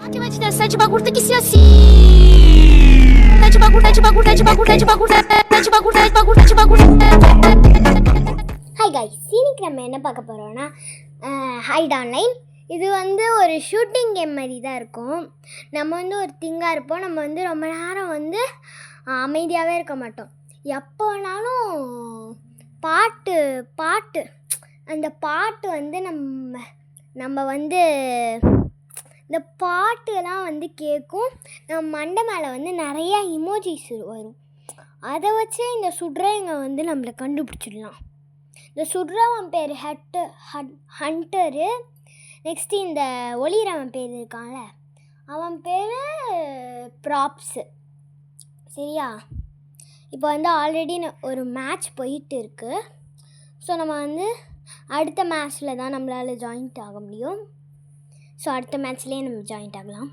Sete bagulho tem que ser assim. Sete bagulho. Hi guys, இன்னைக்கு நம்ம என்ன பார்க்க போகிறோம்னா ஹைட் ஆன்லைன். இது ஒரு ஷூட்டிங் கேம் மாதிரி தான் இருக்கும். நம்ம ஒரு திங்காக இருப்போம். நம்ம ரொம்ப நேரம் அமைதியாகவே இருக்க மாட்டோம். எப்போ வேணாலும் பாட்டு அந்த பாட்டு நம்ம இந்த பாட்டுலாம் கேட்கும். நம்ம மண்டை மேலே நிறையா இமோஜிஸ் வரும். அதை வச்சு இந்த சுடுறவங்க நம்மளை கண்டுபிடிச்சிடலாம். இந்த சுடுறவன் பேர் ஹண்டரு. நெக்ஸ்ட்டு இந்த ஒளிரவன் பேர் இருக்கான்ல, அவன் பேர் ப்ராப்ஸு. சரியா? இப்போ ஆல்ரெடி ஒரு மேட்ச் போயிட்டு இருக்குது. ஸோ நம்ம அடுத்த மேட்ச்சில் தான் நம்மளால் ஜாயின்ட் ஆக முடியும். ஸோ அடுத்த மேட்ச்லேயே நம்ம ஜாயின்ட் ஆகலாம்.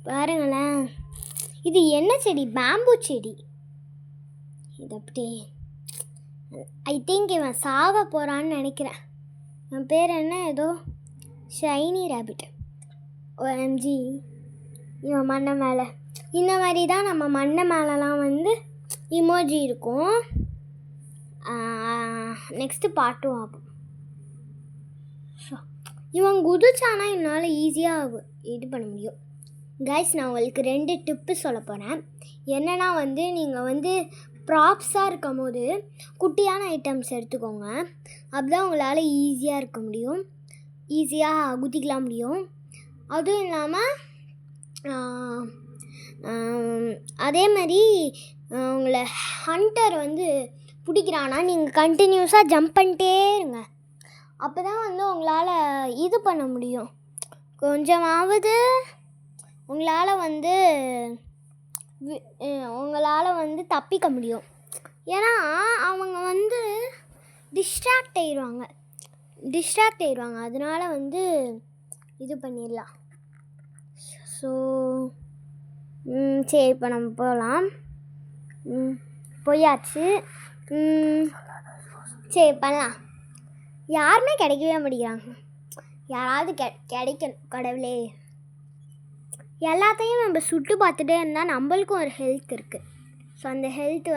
பாருங்களேன், இது என்ன செடி? பேம்பு செடி. இது அப்படியே ஐ திங்க் இவன் சாக போகிறான்னு நினைக்கிறேன். இவன் பேர் என்ன? ஏதோ ஷைனி ரேபிட். OMG, இவன் மண்ணை மேலே இந்த மாதிரி தான் நம்ம மண்ணை மேலெலாம் இமோஜி இருக்கும். நெக்ஸ்ட்டு பாட்டும் ஆகும். இவன் குதிச்சானா என்னால் ஈஸியாக இது பண்ண முடியும். கைஸ், நான் உங்களுக்கு 2 டிப்பு சொல்ல போகிறேன். என்னென்னா நீங்கள் ப்ராப்ஸாக இருக்கும் போது குட்டியான ஐட்டம்ஸ் எடுத்துக்கோங்க. அப்படிதான் உங்களால் ஈஸியாக இருக்க முடியும், ஈஸியாக குதிக்கலாம் முடியும். அதுவும் இல்லாமல் அதே மாதிரி உங்களை ஹண்டர் பிடிக்கிறான்னா நீங்கள் கண்டினியூஸாக ஜம்ப் பண்ணிட்டே இருங்க. அப்போ தான் உங்களால் இது பண்ண முடியும். கொஞ்சமாவது உங்களால் தப்பிக்க முடியும். ஏன்னா அவங்க டிஸ்ட்ராக்ட் ஆயிடுவாங்க. அதனால இது பண்ணிடலாம். ஸோ சரி, இப்போ நம்ம போகலாம். போயாச்சு. சரி, பண்ணலாம். யாருமே கிடைக்கவே மாட்டேங்கிறாங்க. யாராவது கிடைக்கணும் கடவுளே. எல்லாத்தையும் நம்ம சுட்டு பார்த்துட்டே இருந்தால் நம்மளுக்கும் ஒரு ஹெல்த் இருக்குது. ஸோ அந்த ஹெல்த்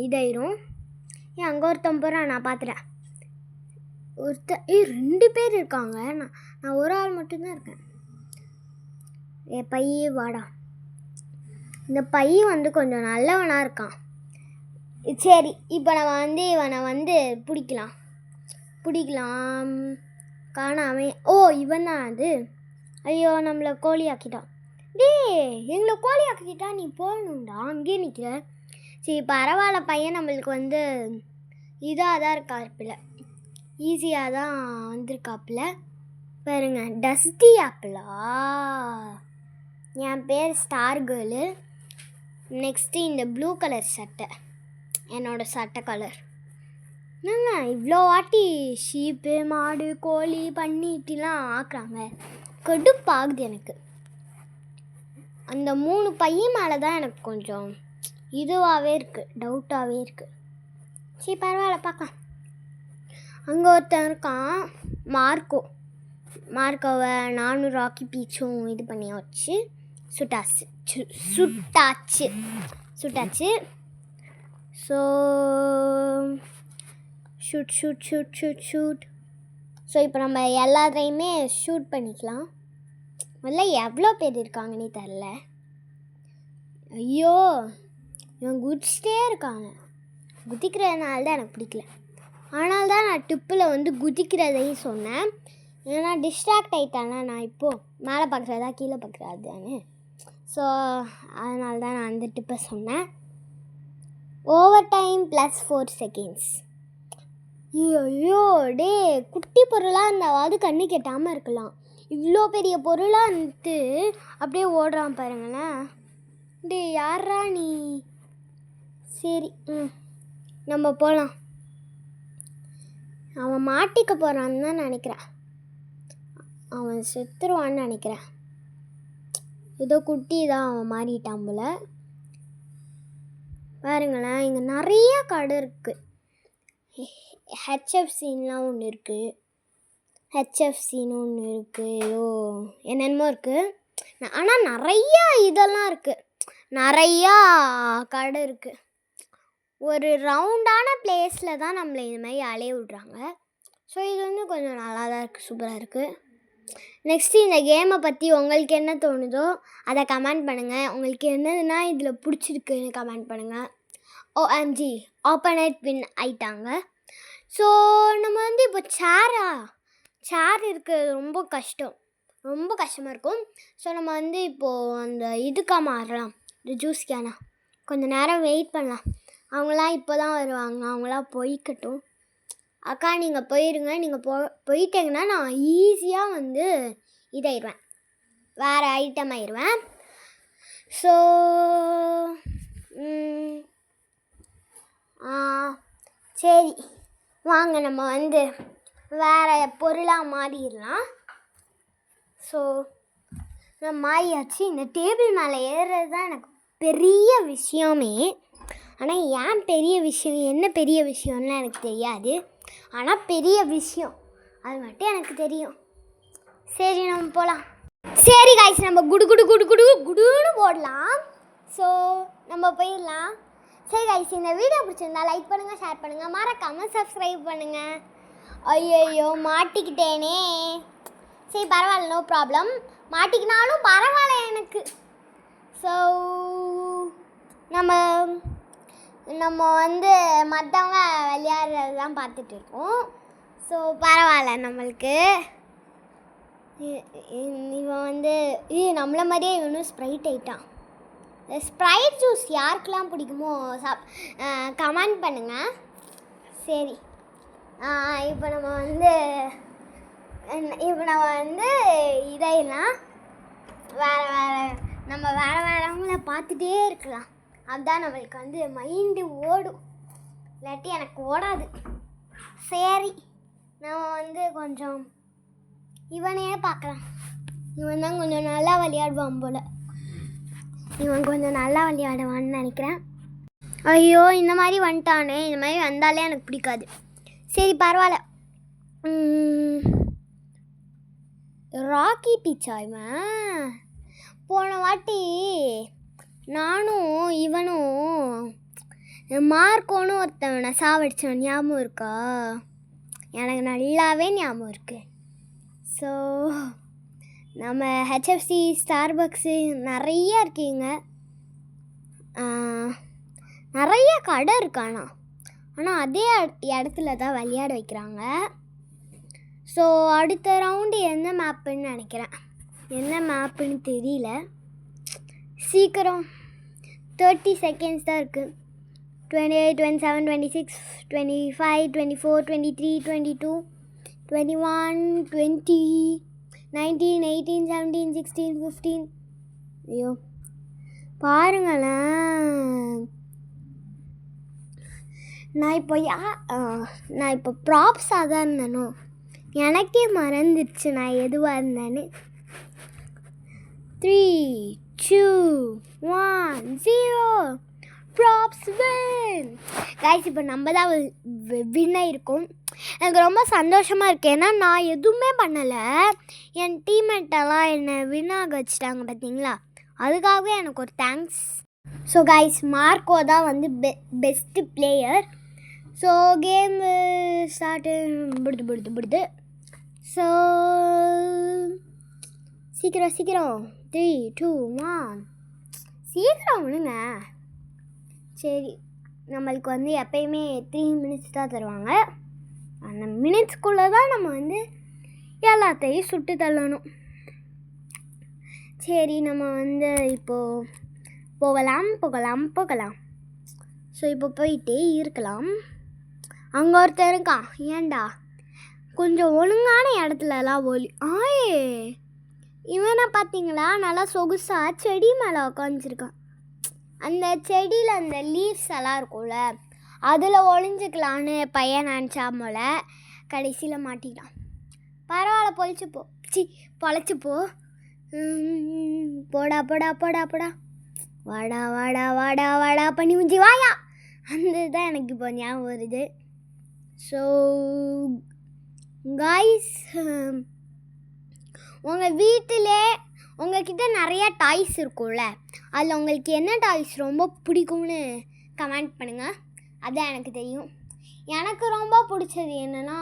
இதாயிரும். அங்கே ஒருத்தன் போகிறான், நான் பார்த்துட்டேன். 2 பேர் இருக்காங்க. நான் ஒரு ஆள் மட்டும்தான் இருக்கேன். பைய வாடா. இந்த பை கொஞ்சம் நல்லவனாக இருக்கான். சரி, இப்போ நம்ம இவனை பிடிக்கலாம். காணாமே. ஓ, இவன் தான் அது. ஐயோ, நம்மளை கோழி ஆக்கிட்டான். எங்களை கோழி ஆக்கிட்டா நீ போகணுண்டா, அங்கேயே நிற்கிற. சரி, பரவாயில்ல. பையன் நம்மளுக்கு இதாக தான் இருக்காப்புல, ஈஸியாக தான் வந்திருக்காப்புல. பாருங்க, டஸ்டி ஆப்பிளா. என் பேர் ஸ்டார் கேர்ளு. நெக்ஸ்ட்டு இந்த ப்ளூ கலர் சட்டை, என்னோடய சட்டை கலர். என்னங்க இவ்வளோ வாட்டி ஷீப்பு, மாடு, கோழி, பன்னிட்டிலாம் ஆக்குறாங்க, கடுப்பாகுது எனக்கு. அந்த 3 பையன் மேலே தான் எனக்கு கொஞ்சம் இதுவாகவே இருக்குது, டவுட்டாகவே இருக்குது. சரி, பரவாயில்ல, பார்க்கலாம். அங்கே ஒருத்தன் இருக்கான், மார்க்கோவை 400 ராக்கி பீச்சும் இது பண்ணி வச்சு சுட்டாச்சு. So shoot. ஸோ இப்போ நம்ம எல்லாத்தையுமே ஷூட் பண்ணிக்கலாம். முதல்ல எவ்வளோ பேர் இருக்காங்கன்னே தெரில. ஐயோ, இவன் குதிச்சிட்டே இருக்காங்க. குதிக்கிறதுனால தான் எனக்கு பிடிக்கல. ஆனால் தான் நான் டிப்பில் குதிக்கிறதையும் சொன்னேன். ஏன்னா டிஸ்ட்ராக்ட் ஆகிட்டானா, நான் இப்போது மேலே பார்க்குறதா கீழே பார்க்குறதான்னு. ஸோ அதனால தான் நான் அந்த டிப்பை சொன்னேன். Over time +4 seconds. ஐயோ குட்டி பொருளாக இருந்தாவது கண்ணு கெட்டாமல் இருக்கலாம். இவ்வளோ பெரிய பொருளாக அப்படியே ஓடுறான் பாருங்களேன். யாரா நீ? சரி, நம்ம போகலாம். அவன் மாட்டிக்க போகிறான்னு தான் நினைக்கிறேன். அவன் செத்துருவான்னு நினைக்கிறேன். ஏதோ குட்டி தான் அவன் மாறிட்டான் போல. பாருங்களேன், இங்கே நிறையா கடை இருக்குது. HFCலாம் ஒன்று இருக்குது. ஹெச்எஃப்சின்னு ஒன்று இருக்குது, ஏதோ என்னென்னமோ இருக்குது. ஆனால் நிறையா இதெல்லாம் இருக்குது, நிறையா கடை இருக்குது. ஒரு ரவுண்டான பிளேஸில் தான் நம்மளை இது மாதிரி அலைய விட்றாங்க. ஸோ இது வந்து கொஞ்சம் நல்லா தான் இருக்குது, சூப்பராக இருக்குது. நெக்ஸ்ட்டு இந்த கேமை பற்றி உங்களுக்கு என்ன தோணுதோ அதை கமெண்ட் பண்ணுங்கள். உங்களுக்கு என்னதுன்னா இதில் பிடிச்சிருக்குன்னு கமெண்ட் பண்ணுங்கள். ஓஎம்ஜி ஆப்பனேட் வின் ஆயிட்டாங்க. ஸோ நம்ம வந்து இப்போ சேர் இருக்கிறது ரொம்ப கஷ்டமாக இருக்கும். ஸோ நம்ம வந்து இப்போது அந்த இதுக்காக மாறலாம், இந்த ஜூஸ் கேனா கொஞ்சம் நேரம் வெயிட் பண்ணலாம். அவங்களாம் இப்போ தான் வருவாங்க, அவங்களாம் போய்க்கட்டும். அக்கா நீங்கள் போயிருங்க, நீங்கள் போயிட்டீங்கன்னா நான் ஈஸியாக வந்து இதாயிடுவேன், வேறு ஐட்டம் ஆயிடுவேன். ஸோ சரி வாங்க நம்ம வந்து வேறு பொருளாக மாறிடலாம். ஸோ நான் மாறியாச்சு. இந்த டேபிள் மேலே ஏறுறது தான் எனக்கு பெரிய விஷயமே. ஆனால் ஏன் பெரிய விஷயம், என்ன பெரிய விஷயம்லாம் எனக்கு தெரியாது. ஆனால் பெரிய விஷயம் அது மட்டும் எனக்கு தெரியும். சரி நம்ம போகலாம். சரி காய்ஸ், நம்ம குடுன்னு போடலாம். ஸோ நம்ம போயிடலாம். சரி காய்ஸ், இந்த வீடியோ பிடிச்சிருந்தா லைக் பண்ணுங்கள், ஷேர் பண்ணுங்கள், மறக்காமல் சப்ஸ்கிரைப் பண்ணுங்கள். ஐயோ மாட்டிக்கிட்டேனே. சரி பரவாயில்ல, நோ ப்ராப்ளம், மாட்டிக்கினாலும் பரவாயில்ல எனக்கு. ஸோ நம்ம வந்து மற்றவங்க விளையாடுறது தான் பார்த்துட்டு இருக்கோம். ஸோ பரவாயில்ல நம்மளுக்கு. இவன் வந்து நம்மளை மாதிரியே இவனும் ஸ்ப்ரைட் ஆகிட்டான். ஸ்ப்ரைட் ஜூஸ் யாருக்கெல்லாம் பிடிக்குமோ கமெண்ட் பண்ணுங்கள். சரி இப்போ நம்ம வந்து இதையெல்லாம் வேறவங்கள பார்த்துட்டே இருக்கலாம். அதுதான் நம்மளுக்கு வந்து மைண்டு ஓடும், இல்லாட்டி எனக்கு ஓடாது. சரி நம்ம வந்து கொஞ்சம் இவனையே பார்க்கலாம். இவன் தான் கொஞ்சம் நல்லா விளையாடுவான் போல், இவன் கொஞ்சம் நல்லா விளையாடுவான்னு நினைக்கிறேன். ஐயோ இந்த மாதிரி வந்துட்டானே, இந்த மாதிரி வந்தாலே எனக்கு பிடிக்காது. சரி பரவாயில்ல. ராக்கி பீச்சா இவன்? போன வாட்டி நானும் இவனும் மார்க்கோன்னு ஒருத்தவனை சாவடிச்சவன் ஞாபகம் இருக்கா? எனக்கு நல்லாவே ஞாபகம் இருக்குது. ஸோ நம்ம ஹெச்எஃப்சி, ஸ்டார்பக்ஸு நிறையா இருக்கீங்க, நிறைய கடை இருக்கானா. ஆனால் அதே இடத்துல தான் விளையாட வைக்கிறாங்க. ஸோ அடுத்த ரவுண்டு என்ன மேப்புன்னு நினைக்கிறேன், என்ன மேப்புன்னு தெரியல. சீக்கிரம் 30 செகண்ட்ஸ் தான் இருக்குது. 28, 27, 26, 25, 24, 23, 22, 21, 20, 19, 18, 17, 16, 15. ஐயோ பாருங்களேன், நான் இப்போ ப்ராப்ஸாக தான் இருந்தேனோ, எனக்கே மறந்துடுச்சு நான் எதுவாக இருந்தேன்னு. 3, 2, 1, 0. Props win. கைஸ் இப்போ நம்ம தான் வின் ஆகிருக்கோம். எனக்கு ரொம்ப சந்தோஷமாக இருக்குது, ஏன்னா நான் எதுவுமே பண்ணலை, என் டீம்மேட்டெல்லாம் என்னை வின் ஆக வச்சுட்டாங்க பார்த்தீங்களா, அதுக்காகவே எனக்கு ஒரு தேங்க்ஸ். ஸோ கைஸ் மார்க்கோ தான் வந்து best player. So game start பிடுது. ஸோ சீக்கிரம் 3, 2, 1 சீக்கிரம் விடுங்க. சரி நம்மளுக்கு வந்து எப்பயுமே 3 மினிட்ஸ் தான் தருவாங்க. அந்த மினிட்ஸ்குள்ளே தான் நம்ம வந்து எல்லாத்தையும் சுட்டு தள்ளணும். சரி நம்ம வந்து இப்போது போகலாம். ஸோ இப்போ போயிட்டே இருக்கலாம். அங்கே ஒருத்தர் இருக்கான், ஏண்டா கொஞ்சம் ஒழுங்கான இடத்துலலாம் இவனை பார்த்தீங்களா, நல்லா சொகுசாக செடி மேலே உட்காந்துருக்கான். அந்த செடியில் அந்த லீவ்ஸ் எல்லாம் இருக்கும்ல, அதில் ஒளிஞ்சிக்கலான்னு பையன் நினச்சாமல கடைசியில் மாட்டிட்டான். பரவாயில்ல, பொழைச்சிப்போ. போடா வாடா பண்ணி முஞ்சி வாயா, அந்த தான் எனக்கு இப்போ ஞாபகம் வருது. ஸோ காய்ஸ், உங்கள் வீட்டிலே உங்கள்கிட்ட நிறையா டாய்ஸ் இருக்கும்ல, அதில் உங்களுக்கு என்ன டாய்ஸ் ரொம்ப பிடிக்கும்னு கமெண்ட் பண்ணுங்கள். அதான் எனக்கு தெரியும். எனக்கு ரொம்ப பிடிச்சது என்னென்னா,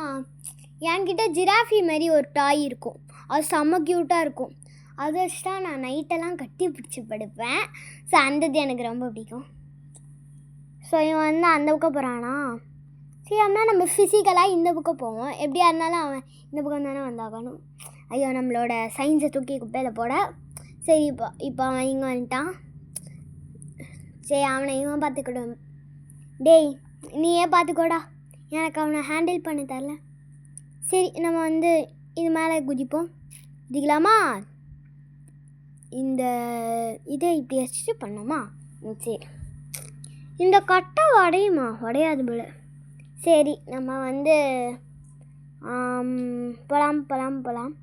என்கிட்ட ஜிராஃபி மாதிரி ஒரு டாய் இருக்கும். அது செம்ம க்யூட்டாக இருக்கும். அதை வச்சு தான் நான் நைட்டெல்லாம் கட்டி பிடிச்சி படுப்பேன். ஸோ அந்தது எனக்கு ரொம்ப பிடிக்கும். ஸோ இவன் வந்து அந்த பக்கம் போகிறானா, சரி அப்படின்னா நம்ம ஃபிசிக்கலாக இந்த பக்கம் போவோம். எப்படியா இருந்தாலும் அவன் இந்த பக்கம் தானே வந்தாகணும். ஐயோ, நம்மளோட சயின்ஸை தூக்கி குப்பையில் போட. சரி, இப்போ அவன் இங்கே வந்துட்டான். சரி, அவனை இவன் பார்த்துக்கிடும். டேய், நீயே பார்த்துக்கோடா, எனக்கு அவனை ஹேண்டில் பண்ண தரல. சரி, நம்ம வந்து இது மேலே குதிப்போம். குதிக்கலாமா? இந்த இதை இப்படி வச்சுட்டு பண்ணோமா? சரி, இந்த கட்டை உடையுமா? உடையாது போல. சரி, நம்ம வந்து போகலாம்.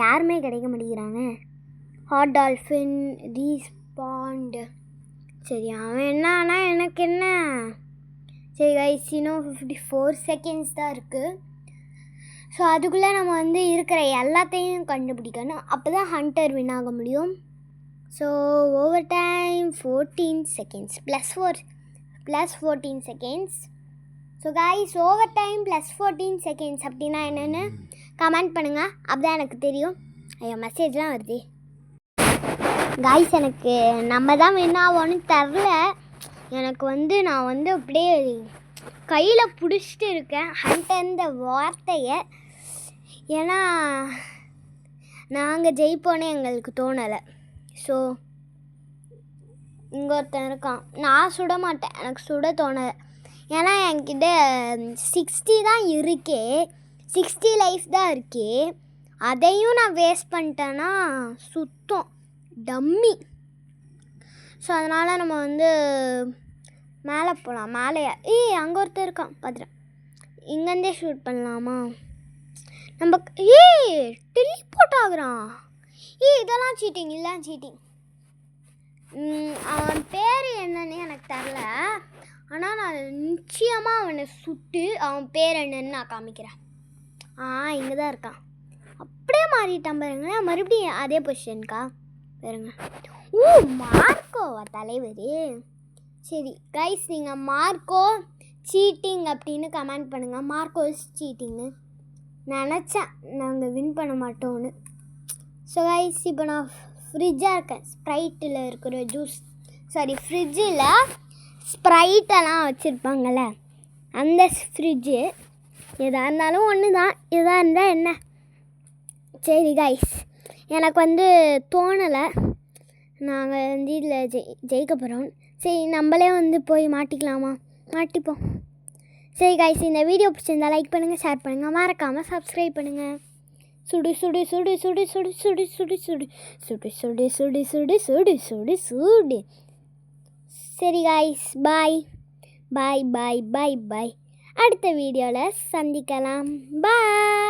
யாருமே கிடைக்க மாட்டேங்கிறாங்க. Hot dolphin respond. சரி, அவன் என்னன்னா எனக்கு என்ன. சரி கைஸ், இன்னும் 54 செகண்ட்ஸ் தான் இருக்குது. ஸோ அதுக்குள்ளே நம்ம வந்து இருக்கிற எல்லாத்தையும் கண்டுபிடிக்கணும். அப்போ தான் ஹண்டர் வின் ஆக முடியும். So over time 14 seconds plus 14 seconds. So guys, over time plus 14 seconds அப்படின்னா என்னென்னு கமெண்ட் பண்ணுங்கள். அப்போதான் எனக்கு தெரியும். ஐயோ, மெசேஜ்லாம் வருது. கைஸ், எனக்கு நம்ம தான் வின் ஆவோன்னு தெரில. எனக்கு வந்து நான் வந்து அப்படியே கையில் பிடிச்சிட்டு இருக்கேன் ஹண்டர் வார்த்தையை. ஏன்னா நாங்கள் ஜெயிப்போன்னே எங்களுக்கு தோணலை. ஸோ இங்கே ஒருத்தன் இருக்கான். நான் சுட மாட்டேன், எனக்கு சுட தோணலை. ஏன்னா என்கிட்ட 60 தான் இருக்கே, 60 லைஃப் தான் இருக்கே. அதையும் நான் வேஸ்ட் பண்ணிட்டேன்னா சுத்தம் டம்மி. ஸோ அதனால் நம்ம வந்து மேலே போகலாம். மேலேயா? அங்கே ஒருத்தர் இருக்கான், பார்த்துட்டேன். இங்கேருந்தே ஷூட் பண்ணலாமா? நம்ம டெலிபோர்ட் ஆகுறான். இதெல்லாம் சீட்டிங் இல்லை, சீட்டிங். அவன் பேர் என்னன்னு எனக்கு தெரில. ஆனால் நான் நிச்சயமாக அவனை சுட்டு அவன் பேர் என்னன்னு நான் காமிக்கிறேன். இங்கே தான் இருக்கான். அப்படியே மாறிட்டான் பாருங்களேன். மறுபடியும் அதே பொசிஷனுக்கா பாருங்க. மார்க்கோவா தலைவர்? சரி கைஸ், நீங்கள் மார்க்கோ சீட்டிங் அப்படின்னு கமெண்ட் பண்ணுங்கள். Marco is cheating. நினச்சேன் நாங்கள் வின் பண்ண மாட்டோன்னு. ஸோ கைஸ், இப்போ நான் ஃப்ரிட்ஜாக இருக்கேன். ஸ்ப்ரைட்டில் இருக்கிற ஜூஸ், ஃப்ரிட்ஜில் ஸ்ப்ரைட்டெல்லாம் வச்சுருப்பாங்கள்ல, அந்த ஃப்ரிட்ஜு. எதாக இருந்தாலும் ஒன்று தான், எதாக இருந்தால் என்ன. சரி கைஸ், எனக்கு வந்து தோணலை நாங்கள் வந்து இதில் ஜெயிக்க போகிறோம். சரி, நம்மளே வந்து போய் மாட்டிக்கலாமா? மாட்டிப்போம். சரி கைஸ், இந்த வீடியோ பிடிச்சிருந்தா லைக் பண்ணுங்கள், ஷேர் பண்ணுங்கள், மறக்காமல் சப்ஸ்கிரைப் பண்ணுங்கள். சுடு சுடு சுடு சுடு சுடு சுடு சுடு சுடு சுடு சுடு சுடு சுடு சுடு சுடு சுடு. சரி கைஸ், பாய் பாய் பாய் பாய் பாய். அடுத்த வீடியோவில் சந்திக்கலாம். பாய்.